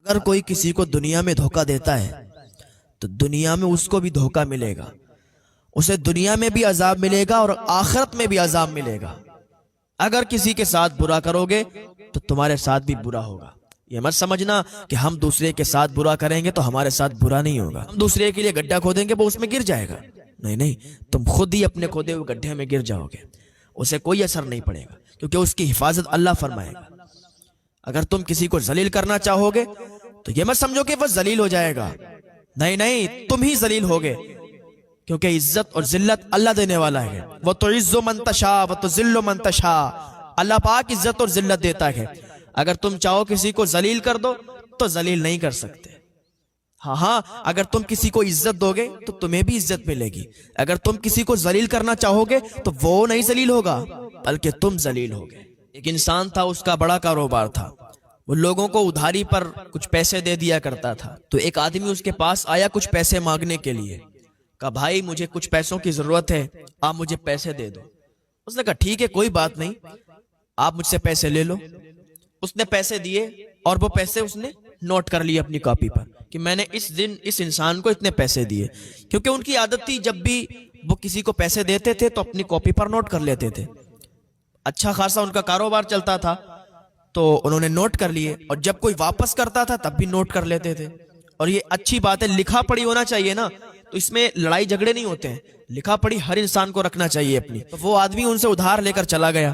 اگر کوئی کسی کو دنیا میں دھوکہ دیتا ہے تو دنیا میں اس کو بھی دھوکہ ملے گا، اسے دنیا میں بھی عذاب ملے گا اور آخرت میں بھی عذاب ملے گا۔ اگر کسی کے ساتھ برا کرو گے تو تمہارے ساتھ بھی برا ہوگا۔ یہ مت سمجھنا کہ ہم دوسرے کے ساتھ برا کریں گے تو ہمارے ساتھ برا نہیں ہوگا، ہم دوسرے کے لیے گڈھا کھودیں گے وہ اس میں گر جائے گا، نہیں، تم خود ہی اپنے کھودے ہوئے گڈھے میں گر جاؤ گے، اسے کوئی اثر نہیں پڑے گا کیونکہ اس کی حفاظت اللہ فرمائے گا۔ اگر تم کسی کو ذلیل کرنا چاہو گے تو یہ مت سمجھو کہ وہ ذلیل ہو جائے گا، نہیں، تم ہی ذلیل ہوگے، کیونکہ عزت اور ذلت اللہ دینے والا ہے۔ وَتُعِزُّ مَن تَشَاءُ وَتُذِلُّ مَن تَشَاءُ، اللہ پاک عزت اور ذلت دیتا ہے۔ اگر تم چاہو کسی کو ذلیل کر دو تو ذلیل نہیں کر سکتے، ہاں اگر تم کسی کو عزت دو گے تو تمہیں بھی عزت ملے گی، اگر تم کسی کو ذلیل کرنا چاہو گے تو وہ نہیں ذلیل ہوگا بلکہ تم ذلیل ہوگے۔ ایک انسان تھا، اس کا بڑا کاروبار تھا، وہ لوگوں کو ادھاری پر کچھ پیسے دے دیا کرتا تھا۔ تو ایک آدمی اس کے پاس آیا کچھ پیسے مانگنے کے لیے، کہا بھائی مجھے کچھ پیسوں کی ضرورت ہے، آپ مجھے پیسے دے دو۔ اس نے کہا ٹھیک ہے کوئی بات نہیں، آپ مجھ سے پیسے لے لو۔ اس نے پیسے دیے اور وہ پیسے اس نے نوٹ کر لیے اپنی کاپی پر کہ میں نے اس دن اس انسان کو اتنے پیسے دیے، کیونکہ ان کی عادت تھی جب بھی وہ کسی کو پیسے دیتے تھے تو اپنی کاپی پر نوٹ کر لیتے تھے۔ اچھا خاصا ان کا کاروبار چلتا تھا تو انہوں نے نوٹ کر لیے، اور جب کوئی واپس کرتا تھا تب بھی نوٹ کر لیتے تھے۔ اور یہ اچھی بات ہے، لکھا پڑھی ہونا چاہیے نا، تو اس میں لڑائی جھگڑے نہیں ہوتے ہیں، لکھا پڑھی ہر انسان کو رکھنا چاہیے اپنی۔ تو وہ آدمی ان سے ادھار لے کر چلا گیا،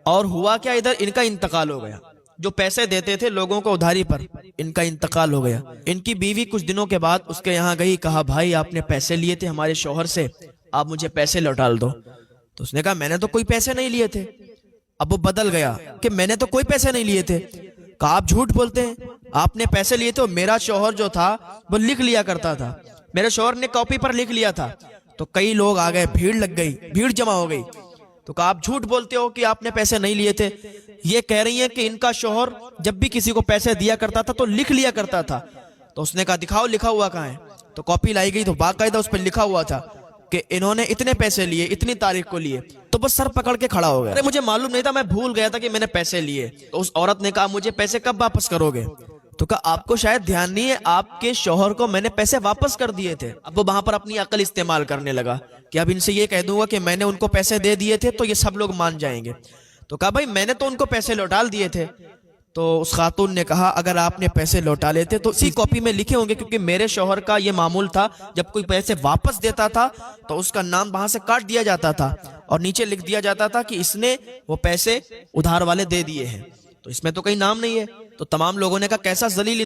اور ہوا کیا، ادھر ان کا انتقال ہو گیا۔ جو پیسے دیتے تھے لوگوں کو ادھاری پر، ان کا انتقال ہو گیا۔ ان کی بیوی کچھ دنوں کے بعد اس کے یہاں گئی، کہا بھائی آپ نے پیسے لیے تھے ہمارے شوہر سے، آپ مجھے پیسے لوٹا دو۔ تو اس نے کہا میں نے تو کوئی پیسے نہیں لیے تھے۔ اب وہ بدل گیا کہ میں نے تو کوئی پیسے نہیں لیے تھے۔ کہا آپ جھوٹ بولتے ہیں، آپ نے پیسے لیے تھے، اور میرا شوہر جو تھا وہ لکھ لیا کرتا تھا، میرے شوہر نے کاپی پر لکھ لیا تھا۔ تو کئی لوگ آ گئے، بھیڑ لگ گئی، بھیڑ جمع ہو گئی۔ تو کہا آپ جھوٹ بولتے ہو کہ آپ نے پیسے نہیں لیے تھے۔ یہ کہہ رہی ہیں کہ ان کا شوہر جب بھی کسی کو پیسے دیا کرتا تھا تو لکھ لیا کرتا تھا۔ تو اس نے کہا دکھاؤ لکھا ہوا کہاں ہے؟ تو کاپی لائی گئی تو باقاعدہ اس پہ لکھا ہوا تھا کہ انہوں نے اتنے پیسے لیے، اتنی تاریخ کو لیے۔ تو بس سر پکڑ کے کھڑا ہو گیا، ارے مجھے معلوم نہیں تھا، میں بھول گیا تھا کہ میں نے پیسے لیے۔ تو اس عورت نے کہا مجھے پیسے کب واپس کرو گے؟ تو کہا آپ کو شاید دھیان نہیں ہے، آپ کے شوہر کو میں نے پیسے واپس کر دیے تھے۔ اب وہ وہاں پر اپنی عقل استعمال کرنے لگا کہ اب ان سے یہ کہہ دوں گا کہ میں نے ان کو پیسے دے دیے تھے تو یہ سب لوگ مان جائیں گے۔ تو کہا بھائی میں نے تو ان کو پیسے لوٹا دیے تھے۔ تو اس خاتون نے کہا اگر آپ نے پیسے لوٹا لیتے تو اسی کاپی میں لکھے ہوں گے، کیونکہ میرے شوہر کا یہ معمول تھا جب کوئی پیسے واپس دیتا تھا تو اس کا نام وہاں سے کاٹ دیا جاتا تھا اور نیچے لکھ دیا جاتا تھا کہ اس نے وہ پیسے ادھار والے دے دیے ہیں۔ تو اس میں تو کہیں نام نہیں ہے۔ تو تمام لوگوں نے کہا کیسا ذلیل